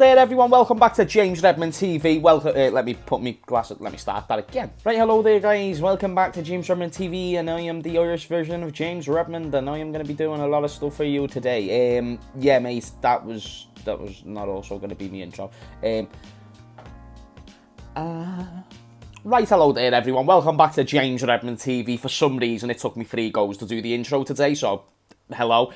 there everyone, welcome back to James Redmond TV. Welcome, let me put my glasses, let me start that again. Right, hello there guys, welcome back to James Redmond TV, and I am the Irish version of James Redmond, and I am going to be doing a lot of stuff for you today. Yeah mate, that was not also going to be my intro. Right, hello there everyone, welcome back to James Redmond TV. For some reason it took me 3 goes to do the intro today, so hello.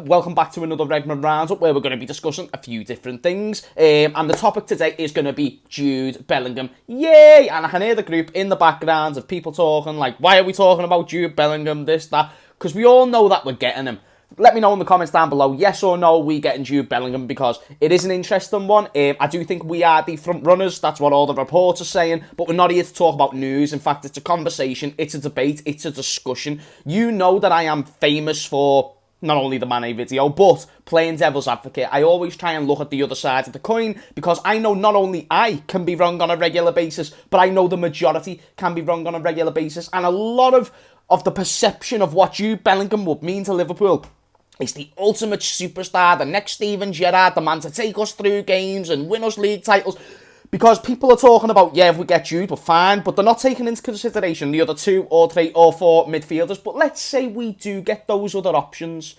Welcome back to another Redmond Roundup where we're going to be discussing a few different things. And the topic today is going to be Jude Bellingham. Yay! And I can hear the group in the background of people talking like, why are we talking about Jude Bellingham, this, that? Because we all know that we're getting him. Let me know in the comments down below, yes or no, we getting Jude Bellingham, because it is an interesting one. I do think we are the front runners, that's what all the reports are saying, but we're not here to talk about news. In fact, it's a conversation, it's a debate, it's a discussion. You know that I am famous for not only the Mane video, but playing devil's advocate. I always try and look at the other side of the coin, because I know not only I can be wrong on a regular basis, but I know the majority can be wrong on a regular basis. And a lot of the perception of what Jude Bellingham would mean to Liverpool is the ultimate superstar, the next Steven Gerrard, the man to take us through games and win us league titles. Because people are talking about, yeah, if we get Jude, we're fine, but they're not taking into consideration the other 2 or 3 or 4 midfielders. But let's say we do get those other options.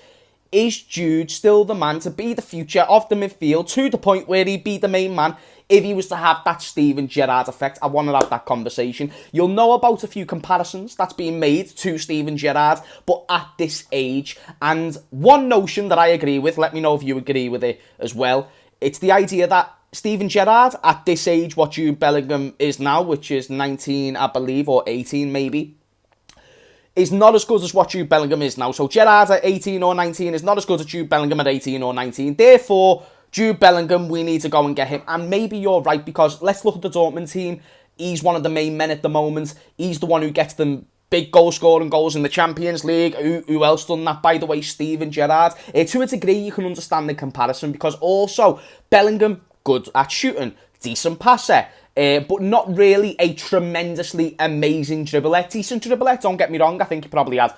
Is Jude still the man to be the future of the midfield, to the point where he'd be the main man if he was to have that Steven Gerrard effect? I want to have that conversation. You'll know about a few comparisons that's being made to Steven Gerrard, but at this age. And one notion that I agree with, let me know if you agree with it as well, it's the idea that Steven Gerrard, at this age, what Jude Bellingham is now, which is 19, I believe, or 18 maybe, is not as good as what Jude Bellingham is now. So Gerrard at 18 or 19 is not as good as Jude Bellingham at 18 or 19. Therefore, Jude Bellingham, we need to go and get him. And maybe you're right, because let's look at the Dortmund team. He's one of the main men at the moment. He's the one who gets them big goal-scoring goals in the Champions League. Who else done that, by the way? Steven Gerrard. To a degree, you can understand the comparison, because also Bellingham, good at shooting, decent passer, but not really a tremendously amazing dribbler. Decent dribbler, don't get me wrong, I think he probably has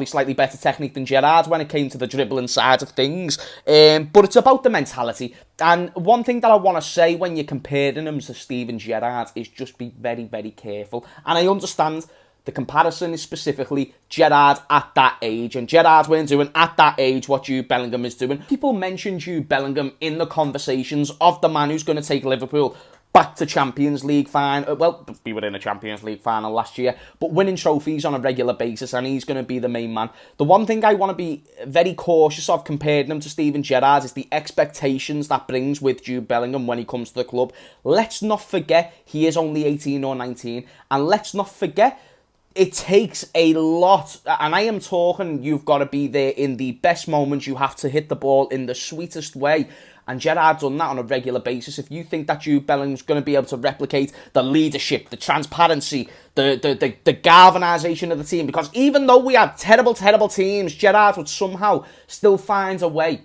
slightly better technique than Gerrard when it came to the dribbling side of things. But it's about the mentality. And one thing that I want to say when you're comparing him to Steven Gerrard is just be very, very careful. And I understand the comparison is specifically Gerrard at that age, and Gerrard weren't doing at that age what Jude Bellingham is doing. People mention Jude Bellingham in the conversations of the man who's going to take Liverpool back to Champions League final. Well, we were in a Champions League final last year, but winning trophies on a regular basis, and he's going to be the main man. The one thing I want to be very cautious of comparing him to Steven Gerrard is the expectations that brings with Jude Bellingham when he comes to the club. Let's not forget he is only 18 or 19, and let's not forget it takes a lot, and I am talking, you've got to be there in the best moments, you have to hit the ball in the sweetest way, and Gerrard's done that on a regular basis. If you think that Jude Bellingham's going to be able to replicate the leadership, the transparency, the galvanisation of the team, because even though we had terrible teams, Gerrard would somehow still find a way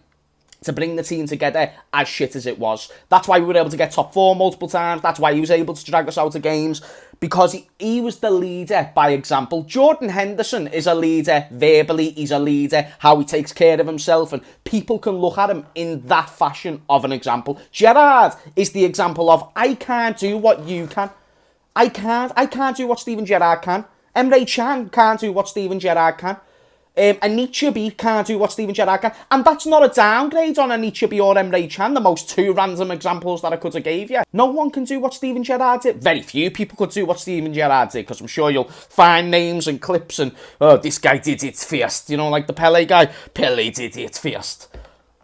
to bring the team together as shit as it was. That's why we were able to get top 4 multiple times. That's why he was able to drag us out of games, because he was the leader by example. Jordan Henderson is a leader verbally. He's a leader how he takes care of himself, and people can look at him in that fashion of an example. Gerrard is the example of, I can't do what you can. I can't do what Steven Gerrard can. Emre Can can't do what Steven Gerrard can. And Anichebe can't do what Steven Gerrard can. And that's not a downgrade on Anichebe or Emre Can, the most 2 random examples that I could have gave you. No one can do what Steven Gerrard did. Very few people could do what Steven Gerrard did, because I'm sure you'll find names and clips and, oh, this guy did it first. You know, like the Pele guy. Pele did it first.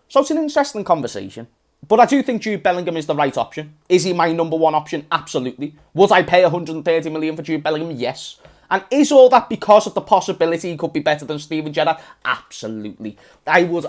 So it's an interesting conversation. But I do think Jude Bellingham is the right option. Is he my number 1 option? Absolutely. Would I pay 130 million for Jude Bellingham? Yes. And is all that because of the possibility he could be better than Steven Gerrard? Absolutely. I would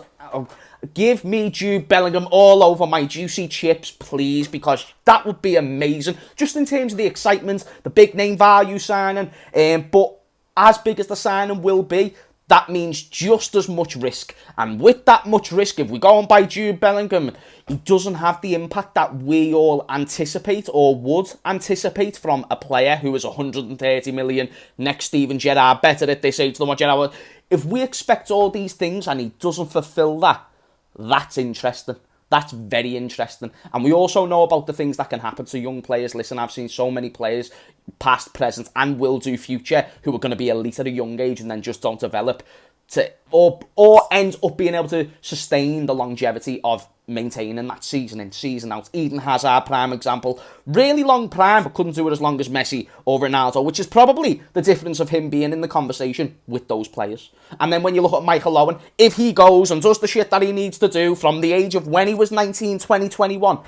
give me Jude Bellingham all over my juicy chips, please, because that would be amazing. Just in terms of the excitement, the big name value signing, but as big as the signing will be, that means just as much risk. And with that much risk, if we go and buy Jude Bellingham, he doesn't have the impact that we all anticipate or would anticipate from a player who is 130 million, next Steven Gerrard, better at this age than what Gerrard. If we expect all these things and he doesn't fulfil that, that's interesting. That's very interesting. And we also know about the things that can happen to young players. Listen, I've seen so many players, past, present, and will do future, who are going to be elite at a young age and then just don't develop to or end up being able to sustain the longevity of maintaining that season in, season out. Eden Hazard, prime example. Really long prime, but couldn't do it as long as Messi or Ronaldo, which is probably the difference of him being in the conversation with those players. And then when you look at Michael Owen, if he goes and does the shit that he needs to do from the age of when he was 19, 20, 21,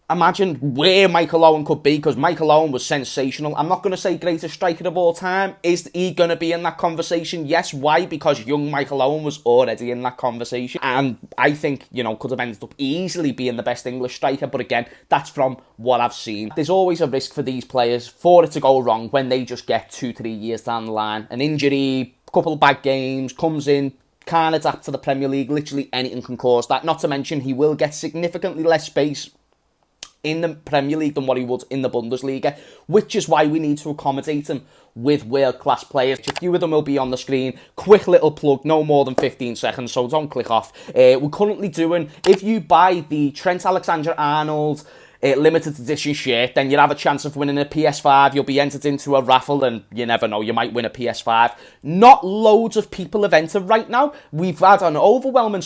imagine where Michael Owen could be, because Michael Owen was sensational. I'm not going to say greatest striker of all time. Is he going to be in that conversation? Yes. Why? Because young Michael Owen was already in that conversation. And I think, could have ended up easily being the best English striker. But again, that's from what I've seen. There's always a risk for these players for it to go wrong when they just get 2-3 years down the line. An injury, couple of bad games, comes in, can't adapt to the Premier League. Literally anything can cause that. Not to mention he will get significantly less space in the Premier League than what he would in the Bundesliga, which is why we need to accommodate him with world-class players. A few of them will be on the screen. Quick little plug, no more than 15 seconds, so don't click off. We're currently doing, if you buy the Trent Alexander-Arnold limited edition shirt, then you'll have a chance of winning a PS5. You'll be entered into a raffle, and you never know, you might win a PS5. Not loads of people have entered right now. We've had an overwhelming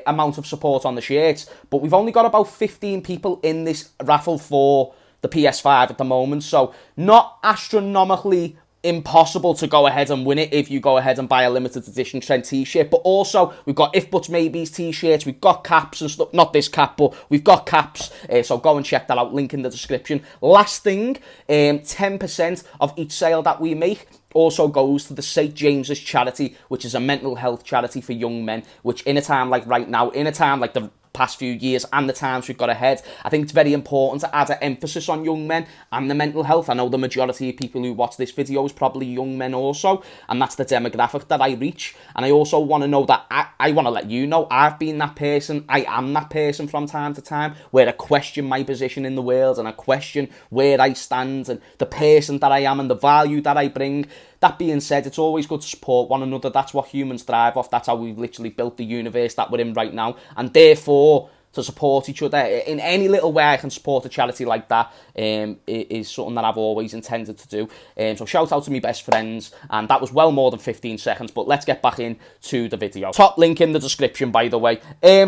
amount of support on the shirts, but we've only got about 15 people in this raffle for the PS5 at the moment, so not astronomically impossible to go ahead and win it if you go ahead and buy a limited edition Trent t-shirt. But also, we've got If Buts Maybes t-shirts, we've got caps and stuff. Not this cap, but we've got caps. So go and check that out, link in the description. Last thing, 10% of each sale that we make also goes to the St. James's charity, which is a mental health charity for young men, which in a time like right now, in a time like the past few years and the times we've got ahead, I think it's very important to add an emphasis on young men and the mental health. I know the majority of people who watch this video is probably young men also, and that's the demographic that I reach. And I also want to know that I want to let you know I've been that person. I am that person from time to time where I question my position in the world and I question where I stand and the person that I am and the value that I bring. That being said, it's always good to support one another. That's what humans thrive off. That's how we've literally built the universe that we're in right now. And therefore, to support each other in any little way I can support a charity like that is something that I've always intended to do. So shout out to my best friends, and that was well more than 15 seconds, but let's get back into the video. Top link in the description, by the way.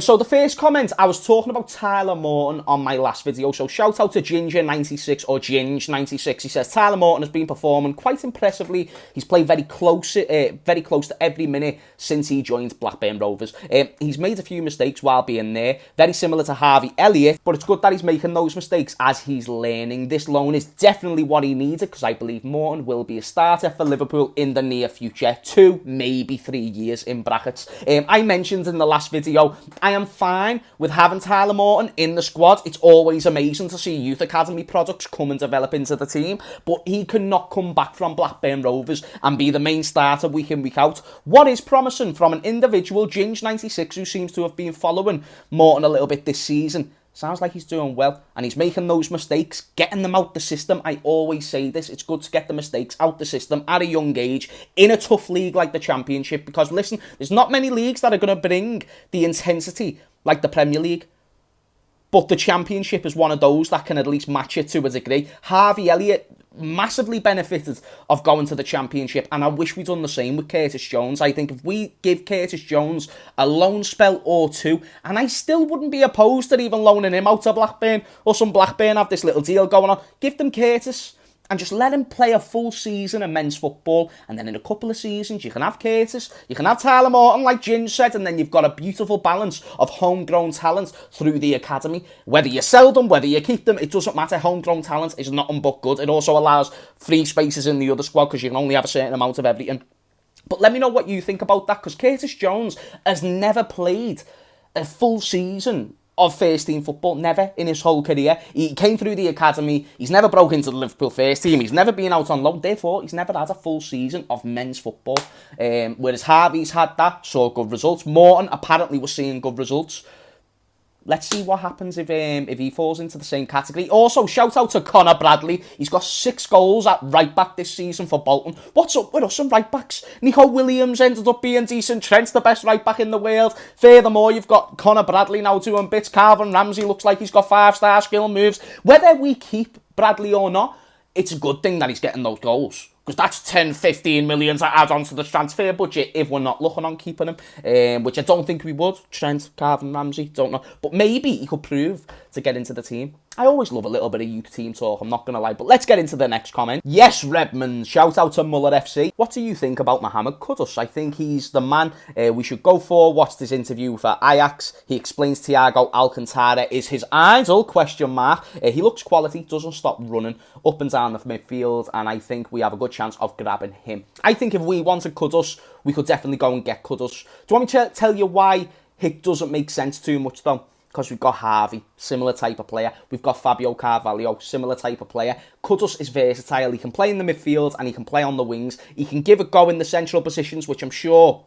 So the first comment, I was talking about Tyler Morton on my last video, so shout out to Ginger96 or Ginge96. He says Tyler Morton has been performing quite impressively. He's played very close to every minute since he joined Blackburn Rovers. He's made a few mistakes while being there, very similar to Harvey Elliott, but it's good that he's making those mistakes as he's learning. This loan is definitely what he needed, because I believe Morton will be a starter for Liverpool in the near future. 2, maybe 3 years in brackets. I mentioned in the last video, I am fine with having Tyler Morton in the squad. It's always amazing to see youth academy products come and develop into the team, but he cannot come back from Blackburn Rovers and be the main starter week in, week out. What is promising from an individual, Ginge96, who seems to have been following Morton a little bit this season, sounds like he's doing well, and he's making those mistakes, getting them out the system. I always say this, it's good to get the mistakes out the system at a young age in a tough league like the Championship, because listen, there's not many leagues that are going to bring the intensity like the Premier League, but the Championship is one of those that can at least match it to a degree. Harvey Elliott massively benefited of going to the Championship, and I wish we'd done the same with Curtis Jones. I think if we give Curtis Jones a loan spell or two, and I still wouldn't be opposed to even loaning him out to Blackburn, or some Blackburn have this little deal going on, give them Curtis and just let him play a full season of men's football, and then in a couple of seasons you can have Curtis, you can have Tyler Morton like Ginge said, and then you've got a beautiful balance of homegrown talent through the academy. Whether you sell them, whether you keep them, it doesn't matter. Homegrown talent is nothing but good. It also allows free spaces in the other squad because you can only have a certain amount of everything. But let me know what you think about that, because Curtis Jones has never played a full season of first team football, never in his whole career. He came through the academy, he's never broke into the Liverpool first team, he's never been out on loan, therefore he's never had a full season of men's football. Whereas Harvey's had that, saw good results. Morton apparently was seeing good results. let's see what happens if he falls into the same category. Also, shout out to Connor Bradley. He's got 6 goals at right back this season for Bolton. What's up with us and right backs? Nico Williams ended up being decent. Trent's the best right back in the world. Furthermore, you've got Connor Bradley now doing bits. Calvin Ramsey looks like he's got 5-star skill moves. Whether we keep Bradley or not, it's a good thing that he's getting those goals. Because that's 10, 15 million to add on to the transfer budget if we're not looking on keeping him. Which I don't think we would. Trent, Calvin Ramsey, don't know. But maybe he could prove to get into the team. I always love a little bit of youth team talk, I'm not going to lie. But let's get into the next comment. Yes, Redmond. Shout out to Muller FC. What do you think about Mohamed Kudus? I think he's the man we should go for. Watched his interview for Ajax. He explains Thiago Alcantara is his idol, ? He looks quality, doesn't stop running up and down the midfield, and I think we have a good chance of grabbing him. I think if we wanted Kudus, we could definitely go and get Kudus. Do you want me to tell you why it doesn't make sense too much though? Because we've got Harvey, similar type of player. We've got Fabio Carvalho, similar type of player. Kudus is versatile. He can play in the midfield and he can play on the wings. He can give a go in the central positions, which I'm sure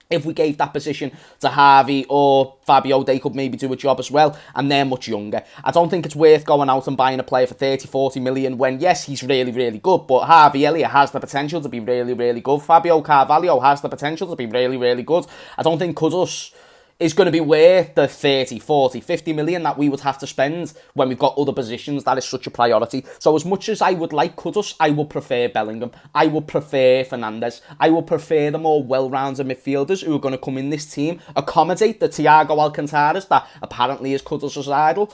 if we gave that position to Harvey or Fabio, they could maybe do a job as well. And they're much younger. I don't think it's worth going out and buying a player for 30, 40 million when, yes, he's really, really good. But Harvey Elliott has the potential to be really, really good. Fabio Carvalho has the potential to be really, really good. I don't think Kudus is going to be worth the 30, 40, 50 million that we would have to spend when we've got other positions. That is such a priority. So as much as I would like Kudus, I would prefer Bellingham. I would prefer Fernandes. I would prefer the more well-rounded midfielders who are going to come in this team, accommodate the Thiago Alcantaras that apparently is Kudus' idol.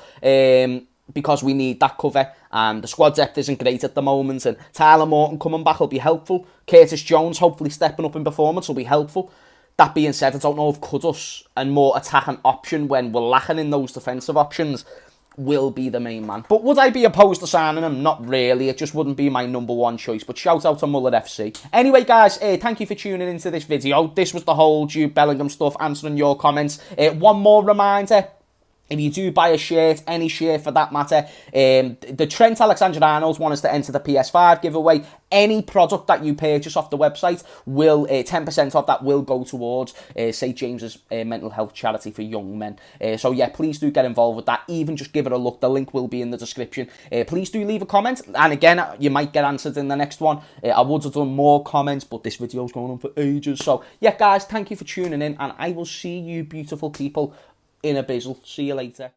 Because we need that cover, and the squad depth isn't great at the moment, and Tyler Morton coming back will be helpful. Curtis Jones hopefully stepping up in performance will be helpful. That being said, I don't know if Kudus, a more attacking option when we're lacking in those defensive options, will be the main man. But would I be opposed to signing him? Not really. It just wouldn't be my number one choice. But shout out to Muller FC. Anyway, guys, thank you for tuning into this video. This was the whole Jude Bellingham stuff, answering your comments. One more reminder. If you do buy a shirt, any shirt for that matter, the Trent Alexander-Arnold want us to enter the PS5 giveaway. Any product that you purchase off the website will 10% of that will go towards St. James's mental health charity for young men. So yeah, please do get involved with that. Even just give it a look. The link will be in the description. Please do leave a comment, and again, you might get answered in the next one. I would have done more comments, but this video's going on for ages. So yeah, guys, thank you for tuning in, and I will see you beautiful people in a bizzle. See you later.